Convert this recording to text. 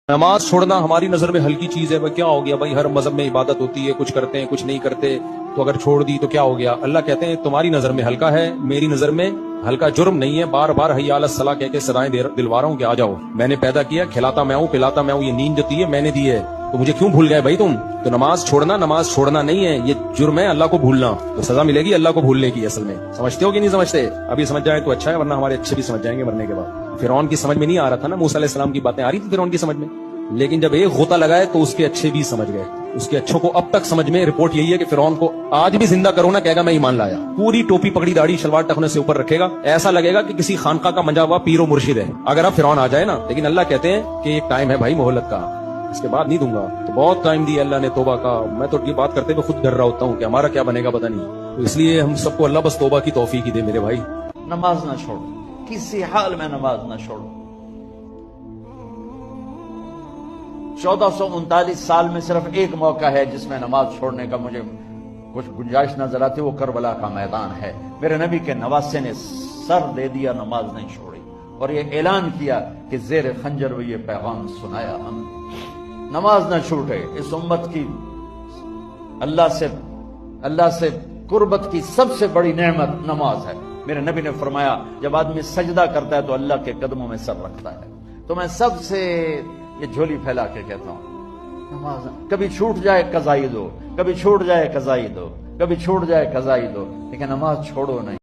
نماز چھوڑنا ہماری نظر میں ہلکی چیز ہے، وہ کیا ہو گیا بھائی، ہر مذہب میں عبادت ہوتی ہے، کچھ کرتے ہیں کچھ نہیں کرتے، تو اگر چھوڑ دی تو کیا ہو گیا؟ اللہ کہتے ہیں تمہاری نظر میں ہلکا ہے، میری نظر میں ہلکا جرم نہیں ہے۔ بار بار حی علی الصلاۃ کہہ کے سدائیں دلوا رہا ہوں کہ آ جاؤ، میں نے پیدا کیا، کھلاتا میں ہوں پلاتا میں ہوں، یہ نیند جو دی ہے میں نے دی ہے، تو مجھے کیوں بھول گئے بھائی تم؟ تو نماز چھوڑنا نہیں ہے، یہ جرم ہے اللہ کو بھولنا، تو سزا ملے گی اللہ کو بھولنے کی۔ اصل میں سمجھتے ہو کہ نہیں سمجھتے؟ ابھی سمجھ جائیں تو اچھا ہے، ورنہ ہمارے اچھے بھی سمجھ جائیں گے مرنے کے بعد۔ فرعون کی سمجھ میں نہیں آ رہا تھا نا، موسیٰ علیہ السلام کی باتیں آ رہی تھی فرعون کی سمجھ میں، لیکن جب ایک غوطہ لگائے تو اس کے اچھے بھی سمجھ گئے۔ اس کے اچھوں کو اب تک سمجھ میں رپورٹ یہی ہے کہ فرعون کو آج بھی زندہ کرو نا، کہے گا میں ایمان لایا، پوری ٹوپی پکڑی داڑھی شلوار ٹخنے سے اوپر رکھے گا، ایسا لگے گا کہ کسی خانقاہ کا منجا ہوا پیر و مرشد ہے اگر اب فرعون آ جائے نا۔ لیکن اللہ کہتے ہیں کہ ایک ٹائم ہے بھائی مہلت کا، اس کے بعد نہیں دوں گا۔ تو بہت ٹائم دیا اللہ نے توبہ کا، میں تو یہ بات کرتے ہوئے خود ڈر رہا ہوتا ہوں کہ ہمارا کیا بنے گا پتہ نہیں۔ تو اس لیے ہم سب کو اللہ بس توبہ کی توفیق ہی دے میرے بھائی۔ نماز نہ چھوڑو، کسی حال میں نماز نہ چھوڑو۔ 1439 سال میں صرف ایک موقع ہے جس میں نماز چھوڑنے کا مجھے کچھ گنجائش نظر آتی، وہ کربلا کا میدان ہے۔ میرے نبی کے نواسے نے سر دے دیا، نماز نہیں چھوڑی، اور یہ اعلان کیا کہ زیر خنجر وہ یہ پیغام سنایا ہم، نماز نہ چھوٹے۔ اس امت کی اللہ سے قربت کی سب سے بڑی نعمت نماز ہے۔ میرے نبی نے فرمایا جب آدمی سجدہ کرتا ہے تو اللہ کے قدموں میں سر رکھتا ہے۔ تو میں سب سے یہ جھولی پھیلا کے کہتا ہوں، نماز کبھی چھوٹ جائے قضائی دو، کبھی چھوٹ جائے قضائی دو، کبھی چھوٹ جائے قضائی دو، لیکن نماز چھوڑو نہیں۔